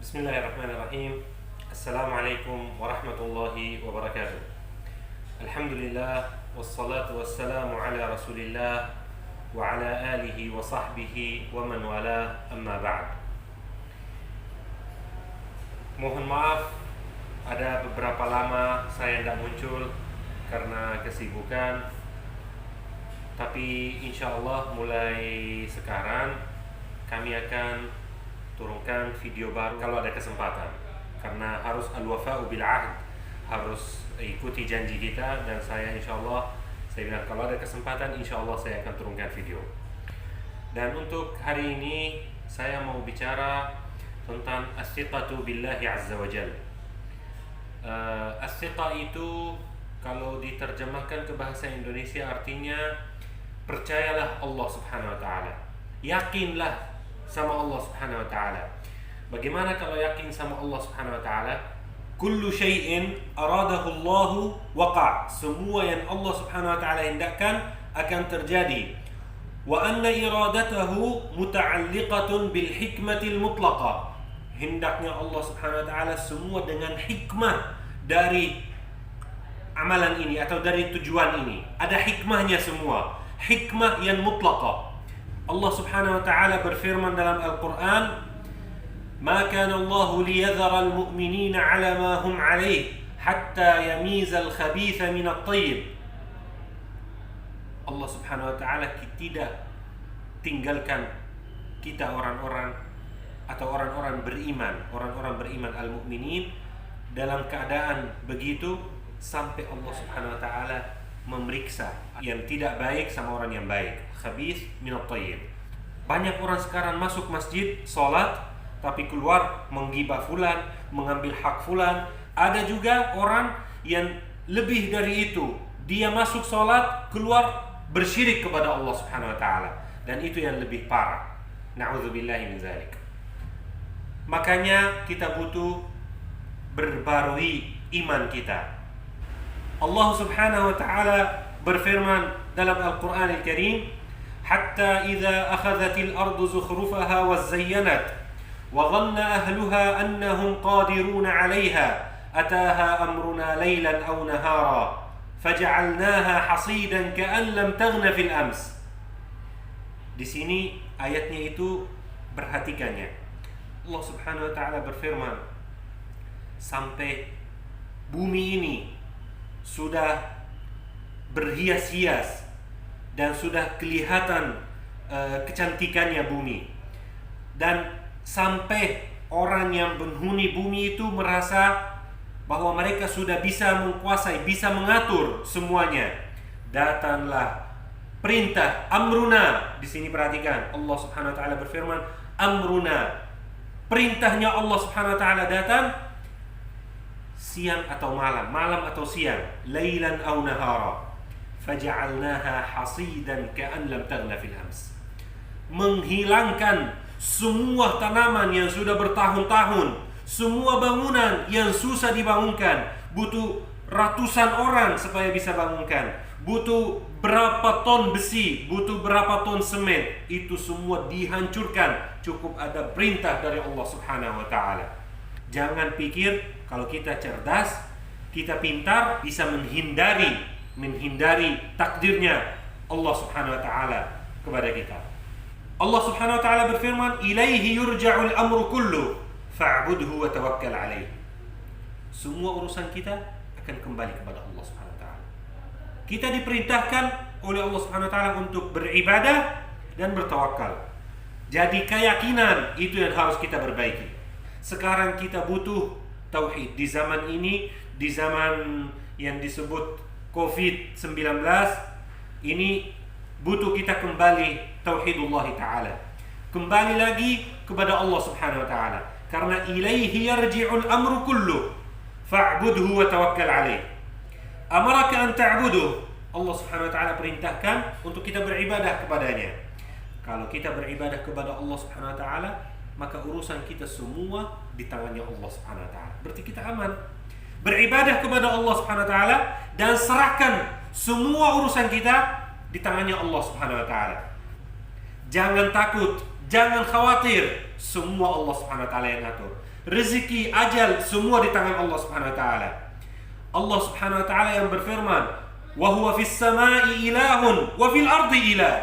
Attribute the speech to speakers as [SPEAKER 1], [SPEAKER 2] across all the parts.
[SPEAKER 1] Bismillahirrahmanirrahim. Assalamualaikum warahmatullahi wabarakatuh. Alhamdulillah wassalatu wassalamu ala Rasulillah wa ala alihi wa sahbihi wa man wala, amma ba'd. Mohon maaf ada beberapa lama saya tidak muncul karena kesibukan. Tapi insyaallah mulai sekarang kami akan turunkan video baru kalau ada kesempatan, karena harus al-wafa'u bil ahd, harus ikuti janji kita. Dan saya insyaallah, saya bilang kalau ada kesempatan insyaallah saya akan turunkan video. Dan untuk hari ini saya mau bicara tentang as-siqatu billahi azza wa jal. As-siqa itu kalau diterjemahkan ke bahasa Indonesia artinya percayalah Allah subhanahu wa ta'ala, yakinlah sama Allah subhanahu wa ta'ala. Bagaimana kalau yakin sama Allah subhanahu wa ta'ala? Kullu syai'in aradahu Allahu waqa'. Semua yang Allah subhanahu wa ta'ala hendakkan akan terjadi. Wa anna iradatahu muta'alliqatun bil hikmatil mutlaqah. Hendaknya Allah subhanahu wa ta'ala semua dengan hikmah dari amalan ini atau dari tujuan ini. Ada hikmahnya semua. Hikmah yang mutlaqah. Allah subhanahu wa ta'ala berfirman dalam Al-Quran, "Ma kana Allah liyadhara al-mu'minina ala ma hum alaih hatta yamiza al-khabitha min at-tayyib." Allah subhanahu wa ta'ala tidak tinggalkan kita orang-orang atau orang-orang beriman al-mu'minin dalam keadaan begitu sampai Allah subhanahu wa ta'ala memeriksa yang tidak baik sama orang yang baik. Khabith minat tayyib. Banyak orang sekarang masuk masjid, sholat, tapi keluar menggibah fulan, mengambil hak fulan. Ada juga orang yang lebih dari itu. Dia masuk sholat, keluar bersyirik kepada Allah subhanahu wa ta'ala. Dan itu yang lebih parah. Na'udzubillahi min zalik. Makanya kita butuh berbarui iman kita. Allah subhanahu wa ta'ala berfirman dalam Al-Quran Al-Karim, "Hatta idza akhadhatil ardu zukhrufaha wa zayyanat wa dhanna ahluha annahum qadiruna 'alayha ataha amruna laylan aw nahara faj'alnaha hasidan ka'an lam taghna fil ams." Di sini ayatnya itu perhatikannya. Allah subhanahu wa ta'ala berfirman, sampai bumi ini sudah berhias-hias dan sudah kelihatan kecantikannya bumi, dan sampai orang yang penghuni bumi itu merasa bahwa mereka sudah bisa menguasai, bisa mengatur semuanya. Datanglah perintah amruna. Di sini perhatikan, Allah subhanahu wa ta'ala berfirman amruna. Perintahnya Allah subhanahu wa ta'ala datang siang atau malam, malam atau siang, lailan aw nahara, faj'alnaha hasidan ka'an lam taghna fil ams. Menghilangkan semua tanaman yang sudah bertahun-tahun, semua bangunan yang susah dibangunkan, butuh ratusan orang supaya bisa bangunkan, butuh berapa ton besi, butuh berapa ton semen, itu semua dihancurkan. Cukup ada perintah dari Allah subhanahu wa ta'ala. Jangan pikir kalau kita cerdas, kita pintar, bisa menghindari takdirnya Allah subhanahu wa ta'ala kepada kita. Allah subhanahu wa ta'ala berfirman, "Ilaihi yurja'ul amru kullu fa'budhu wa tawakkal alaih." Semua urusan kita akan kembali kepada Allah subhanahu wa ta'ala. Kita diperintahkan oleh Allah subhanahu wa ta'ala untuk beribadah dan bertawakal. Jadi keyakinan itu yang harus kita perbaiki. Sekarang kita butuh tauhid. Di zaman ini, di zaman yang disebut COVID-19 ini, butuh kita kembali tauhidullah ta'ala. Kembali lagi kepada Allah subhanahu wa ta'ala. Karena ilaihi yarji'ul amru kullu fa'budhu wa tawakkal alaih. Amaraka an ta'buduh. Allah subhanahu wa ta'ala perintahkan untuk kita beribadah kepadanya. Kalau kita beribadah kepada Allah subhanahu wa ta'ala, maka urusan kita semua di tangannya Allah subhanahu wa ta'ala. Berarti kita aman. Beribadah kepada Allah subhanahu wa ta'ala dan serahkan semua urusan kita di tangannya Allah subhanahu wa ta'ala. Jangan takut, Jangan khawatir, semua Allah Subhanahu wa taala yang atur. Rezeki, ajal, semua di tangan Allah Subhanahu wa taala. Allah Subhanahu wa taala yang berfirman, "Wa huwa fis samai ilahun wa fil ardi ilah."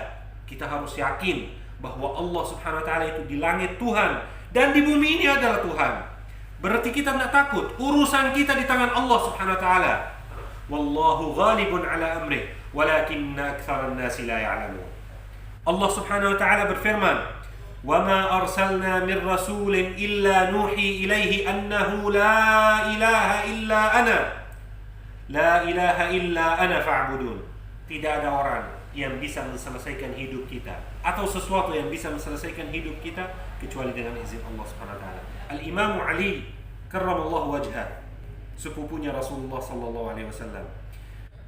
[SPEAKER 1] Kita harus yakin bahwa Allah Subhanahu wa taala itu di langit Tuhan dan di bumi ini adalah Tuhan. Berarti kita tidak takut, urusan kita di tangan Allah Subhanahu wa taala. Wallahu ghalibun ala amrih, walakinna aktsaran nasi la ya'lamun. Allah Subhanahu wa taala berfirman, "Wa ma arsalna min rasulin illa nuhi ilaihi annahu la ilaha illa ana. La ilaha illa ana fa'budun." Tidak ada orang yang bisa menselesaikan hidup kita atau sesuatu yang bisa menselesaikan hidup kita kecuali dengan izin Allah Subhanahu wa taala. Al-Imam Ali karramallahu wajhah, sepupunya Rasulullah sallallahu alaihi wasallam.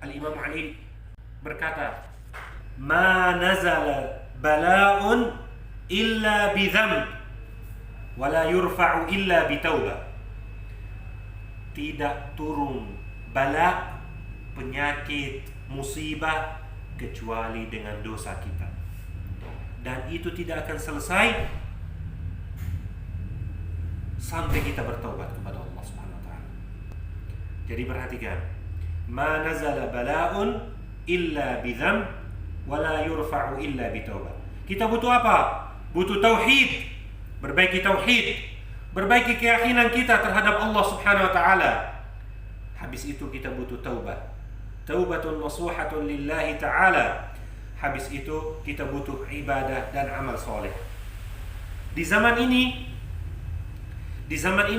[SPEAKER 1] Al-Imam Ali berkata, "Ma nazala bala'un illa bi dzamb wa la yurfa'u illa bi taubah." Tidak turun bala, penyakit, musibah kecuali dengan dosa kita. Dan itu tidak akan selesai sampai kita bertaubat kepada Allah Subhanahu wa taala. Jadi perhatikan, ma nazala bala'un illa bi dzamb wa la yurfa'u illa bi taubah. Kita butuh apa? Butuh tauhid, perbaiki tauhid, perbaiki keyakinan kita terhadap Allah Subhanahu wa taala. Habis itu kita butuh taubat. Taubatun nasuhatun lillahi ta'ala. Habis itu kita butuh ibadah dan amal soleh. Di zaman ini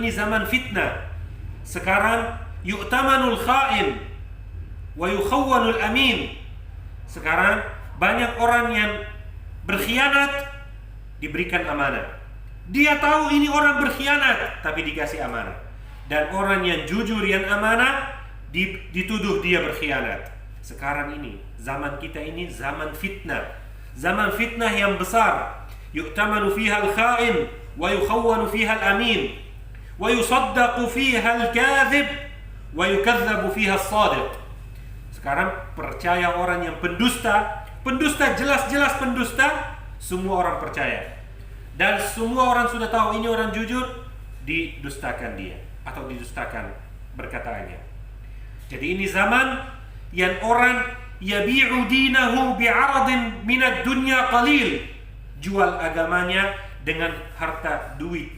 [SPEAKER 1] zaman fitnah. Sekarang yu'tamanul kha'in wa yukhawwanul amin. Sekarang banyak orang yang berkhianat diberikan amanah. Dia tahu ini orang berkhianat tapi dikasih amanah. Dan orang yang jujur, yang amanah, dituduh dia berkhianat. Sekarang ini, zaman kita ini zaman fitnah. Zaman fitnah yang besar. Yu'tamanu fiha al-kha'in wa yukhawwanu fiha al-amin wa yusaddaqu fiha al-kadhib wa yukadzabu fiha as-sadiq. Sekarang percaya orang yang pendusta, jelas-jelas pendusta, semua orang percaya. Dan semua orang sudah tahu ini orang jujur, didustakan dia atau didustakan perkataannya. Jadi ini zaman yang orang yabi'u dinahu bi'aradin minad dunya qalil, jual agamanya dengan harta duit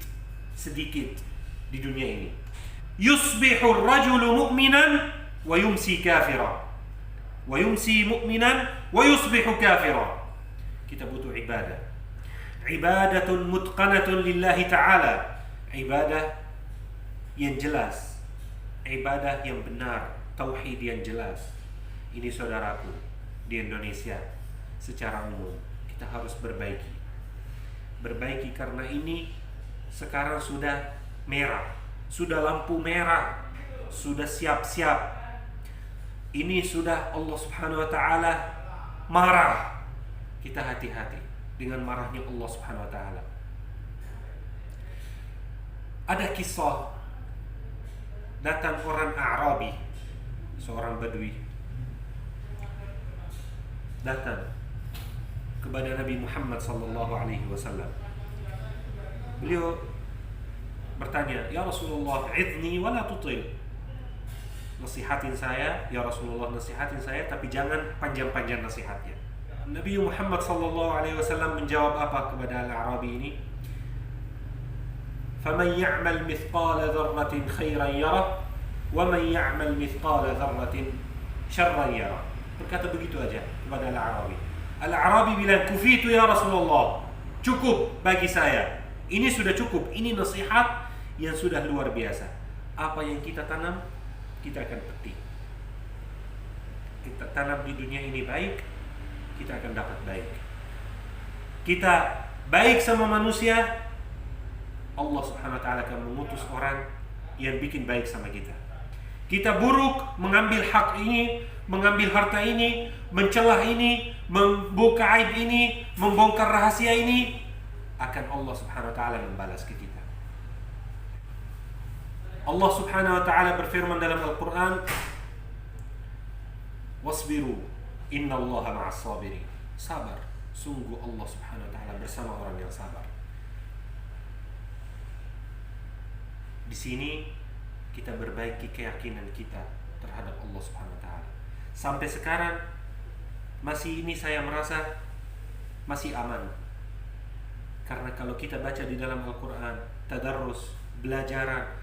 [SPEAKER 1] sedikit di dunia ini. Yusbihu ar-rajulu mu'minan wa yumsi kafira, wa yumsi mu'minan wa yusbihu kafira. Kita butuh ibadah, ibadatun mutqanatun lillahi ta'ala, ibadah yang jelas, ibadah yang benar, tauhid yang jelas. Ini saudaraku, di Indonesia secara umum kita harus berbaiki karena ini sekarang sudah merah, sudah lampu merah, sudah siap-siap. Ini sudah Allah Subhanahu wa taala marah. Kita hati-hati dengan marahnya Allah Subhanahu wa taala. Ada kisah, datang orang Arabi, seorang Badui, datang kepada Nabi Muhammad sallallahu alaihi wasallam. Beliau bertanya, "Ya Rasulullah, idni wa la tutil." Nasihatin saya, ya Rasulullah, nasihatin saya, tapi jangan panjang-panjang nasihatnya. Nabi Muhammad sallallahu alaihi wasallam menjawab apa kepada Al-Arabi ini? "Faman ya'mal mithqala dzarratin khairan yarah, wa man ya'mal mithqala dzarratin syarran yarah." Berkata begitu aja kepada Al-Arabi. Al-Arabi bilang, "Kufitu ya Rasulullah, cukup bagi saya. Ini sudah cukup, ini nasihat yang sudah luar biasa. Apa yang kita tanam, kita akan petik. Kita tanam di dunia ini baik, kita akan dapat baik. Kita baik sama manusia, Allah Subhanahu wa taala akan mengutus orang yang bikin baik sama kita. Kita buruk, mengambil hak ini, mengambil harta ini, mencelah ini, membuka aib ini, membongkar rahasia ini, akan Allah Subhanahu wa taala membalas ke kita. Allah Subhanahu wa taala berfirman dalam Al-Qur'an, "Wasbiru innallaha ma'as sabirin." Sabar. Sungguh Allah Subhanahu wa taala bersama orang yang sabar. Di sini kita berbaiki keyakinan kita terhadap Allah Subhanahu wa taala. Sampai sekarang masih ini saya merasa masih aman. Karena kalau kita baca di dalam Al-Qur'an, tadarrus, belajar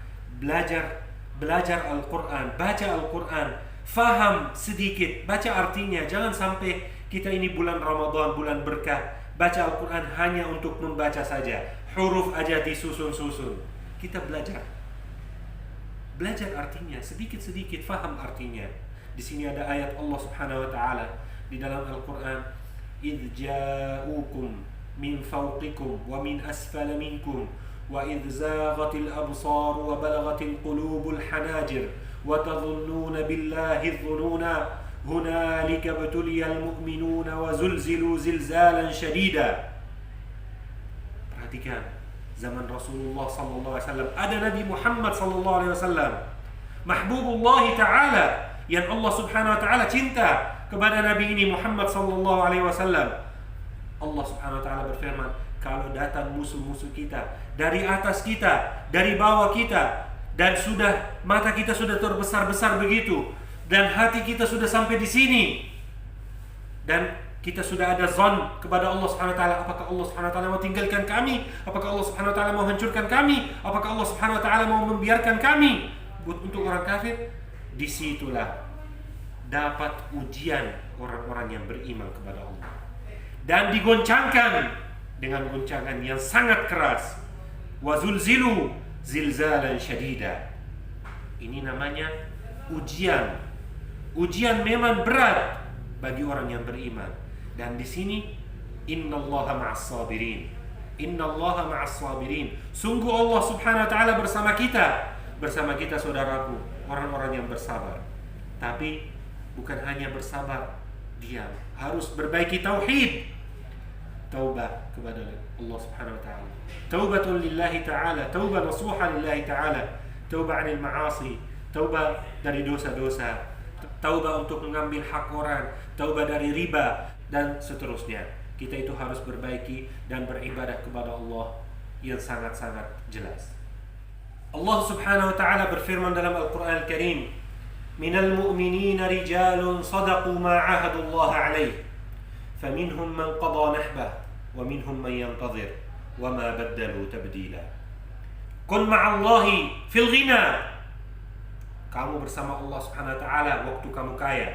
[SPEAKER 1] Al-Qur'an, baca Al-Qur'an, faham sedikit, baca artinya. Jangan sampai kita ini bulan Ramadan, bulan berkah, baca Al-Qur'an hanya untuk membaca saja, huruf aja disusun-susun. Kita belajar artinya, sedikit-sedikit faham artinya. Di sini ada ayat Allah Subhanahu wa taala di dalam Al-Qur'an, "Idz ja'ukum min fawqikum wa min asfala minkum wa idz zaghatil absar wa balaghatil qulubul hanajir wa tadhunnuna billahi dhununa hunalika btuliyal mu'minuna wa zulzilu zilzalan shadida." Perhatikan, zaman Rasulullah sallallahu alaihi wasallam ada Nabi Muhammad sallallahu alaihi wasallam, mahbubullah taala, yang Allah Subhanahu wa taala cinta kepada Nabi ini Muhammad sallallahu alaihi wasallam. Allah Subhanahu wa taala berfirman, kalau datang musuh-musuh kita dari atas kita, dari bawah kita, dan sudah mata kita sudah terbesar-besar begitu, dan hati kita sudah sampai di sini, dan kita sudah ada zon kepada Allah Subhanahu wa taala, apakah Allah Subhanahu wa taala mau tinggalkan kami? Apakah Allah Subhanahu wa taala mau hancurkan kami? Apakah Allah Subhanahu wa taala mau membiarkan kami untuk orang kafir? Disitulah dapat ujian orang-orang yang beriman kepada Allah, dan digoncangkan dengan goncangan yang sangat keras. Wa zulzilu zilzalan syadida. Ini namanya ujian. Ujian memang berat bagi orang yang beriman. Dan di sini innallaha ma'as sabirin. Innallaha ma'as sabirin. Sungguh Allah Subhanahu wa taala bersama kita. Bersama kita saudaraku, orang-orang yang bersabar. Tapi bukan hanya bersabar diam, harus berbaiki tauhid. Taubah kepada Allah Subhanahu wa taala. Taubatun lillahi ta'ala, taubah nasuha lillahi ta'ala. Taubah 'anil ma'asi, taubah dari dosa-dosa, taubah untuk mengambil hak orang, taubah dari riba, dan seterusnya. Kita itu harus berbaiki dan beribadah kepada Allah yang sangat-sangat jelas. Allah Subhanahu wa taala berfirman dalam Al-Qur'an Al-Karim, "Minal mu'minina rijalun sadaqu ma 'ahadullah 'alaihi, faminhum man qada nahbah wa minhum man yantazir wa ma baddalu tabdila." Kun ma'allahi fil ghina. Kamu bersama Allah Subhanahu wa taala waktu kamu kaya,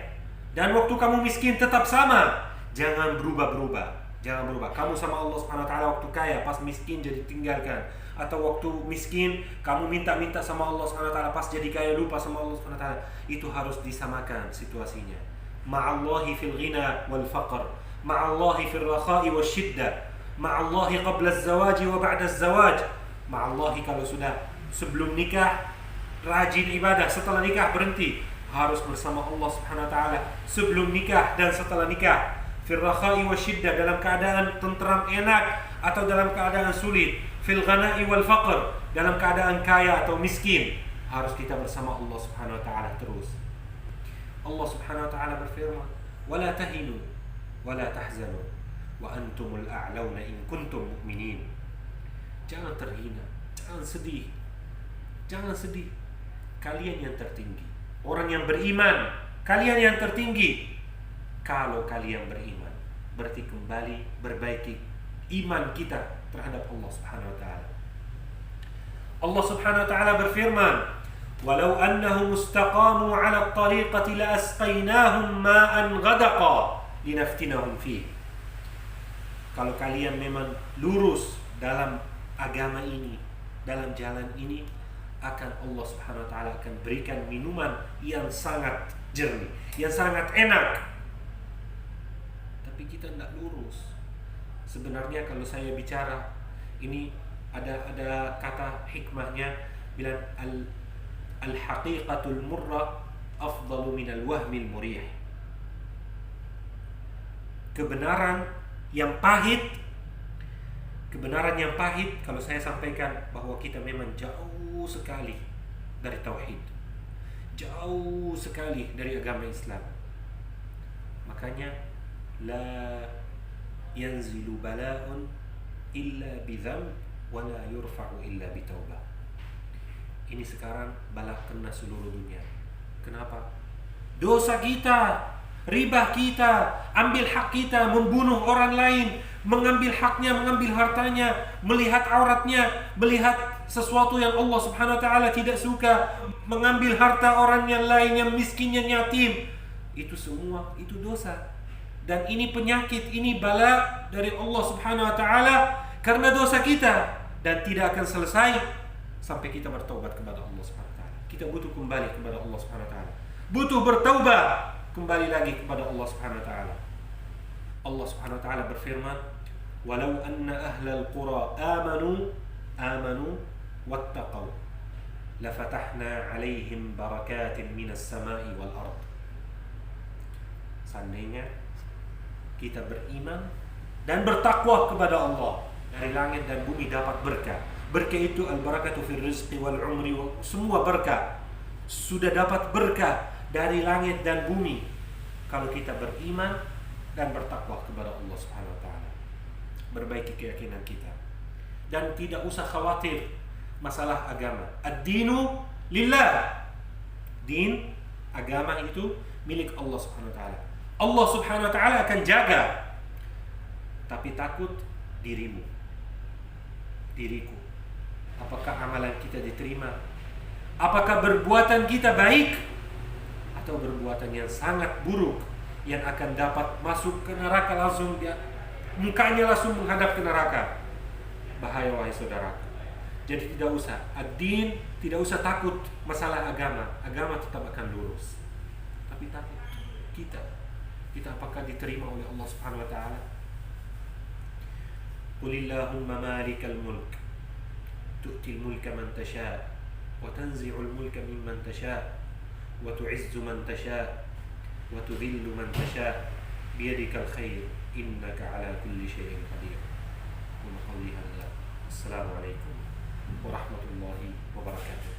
[SPEAKER 1] dan waktu kamu miskin tetap sama. Jangan berubah-berubah. Jangan berubah. Kamu sama Allah Subhanahu wa taala waktu kaya, pas miskin jadi tinggalkan. Atau waktu miskin kamu minta-minta sama Allah Subhanahu wa taala, pas jadi kaya lupa sama Allah Subhanahu wa taala. Itu harus disamakan situasinya. Ma'allahi fil ghina wal faqr, ma'allahi fil rakha'i wasyiddah, ma'allahi qabla az-zawaj wa ba'da az-zawaj. Ma'allahi kalau sudah sebelum nikah rajin ibadah, setelah nikah berhenti. Harus bersama Allah Subhanahu wa taala sebelum nikah dan setelah nikah. Fil rakha'i wasyiddah, dalam keadaan tentram enak atau dalam keadaan sulit. Fil ghana'i wal faqr, dalam keadaan kaya atau miskin. Harus kita bersama Allah Subhanahu wa taala terus. Allah Subhanahu wa taala berfirman, "Wala tahinu wala tahzanu wa antumul a'launa in kuntum mu'minin." Jangan terhina, jangan sedih. Jangan sedih. Kalian yang tertinggi. Orang yang beriman, kalian yang tertinggi. Kalau kalian beriman, berarti kembali berbaiki iman kita terhadap Allah Subhanahu wa taala. Allah Subhanahu wa taala berfirman, "Walau annahum istaqamu 'ala at-tariqati la asqaynahum ma'an ghadaqa linaftinahum fihi." Kalau kalian memang lurus dalam agama ini, dalam jalan ini, akan Allah Subhanahu wa taala akan berikan minuman yang sangat jernih, yang sangat enak. Tapi kita tidak lurus. Sebenarnya kalau saya bicara ini ada kata hikmahnya, bilang al-haqiqatul murrah afdalu minal wahmil murih. Kebenaran yang pahit kalau saya sampaikan bahwa kita memang jauh sekali dari tauhid, jauh sekali dari agama Islam. Makanya la yanzilu bala'un illa bidhanb wa la yurfa'u illa bitaubah. Ini sekarang bala kena seluruh dunia. Kenapa? Dosa kita, riba kita, ambil hak kita, membunuh orang lain, mengambil haknya, mengambil hartanya, melihat auratnya, melihat sesuatu yang Allah Subhanahu wa taala tidak suka, mengambil harta orang yang lain yang miskin, yang yatim. Itu semua itu dosa. Dan ini penyakit, ini bala dari Allah Subhanahu wa taala karena dosa kita, dan tidak akan selesai sampai kita bertaubat kepada Allah Subhanahu wa taala. Kita butuh kembali kepada Allah Subhanahu wa taala. Butuh bertaubat kembali lagi kepada Allah Subhanahu wa taala. Allah Subhanahu wa taala berfirman, "Walau anna ahlal qura amanu wattaqau lafatahna 'alaihim barakatin minas sama'i wal ard." Seandainya kita beriman dan bertakwa kepada Allah, dari langit dan bumi dapat berkah. Berkah itu al-barakatu fil rizqi wal umri, semua berkah sudah dapat berkah dari langit dan bumi kalau kita beriman dan bertakwa kepada Allah Subhanahu wa taala. Berbaiki keyakinan kita dan tidak usah khawatir masalah agama. Ad-dinu lillah. Din, agama itu milik Allah Subhanahu wa taala. Allah Subhanahu wa taala akan jaga. Tapi takut dirimu, diriku. Apakah amalan kita diterima? Apakah perbuatan kita baik atau perbuatan yang sangat buruk yang akan dapat masuk ke neraka, langsung dia mukanya langsung menghadap ke neraka? Bahaya wahai saudara. Jadi tidak usah ad-din, tidak usah takut masalah agama. Agama tetap akan lurus. Tapi takut kita apakah diterima oleh Allah Subhanahu wa taala? Qulillahumma malikal mulk tu'til mulka man tasha' wa tanzi'ul mulka mimman tasha' wa tu'izzu man tasha' wa tudhillu man tasha' biyadikal khair innaka ala kulli syai'in qadir. Wa qawli hadza. Assalamualaikum warahmatullahi wabarakatuh.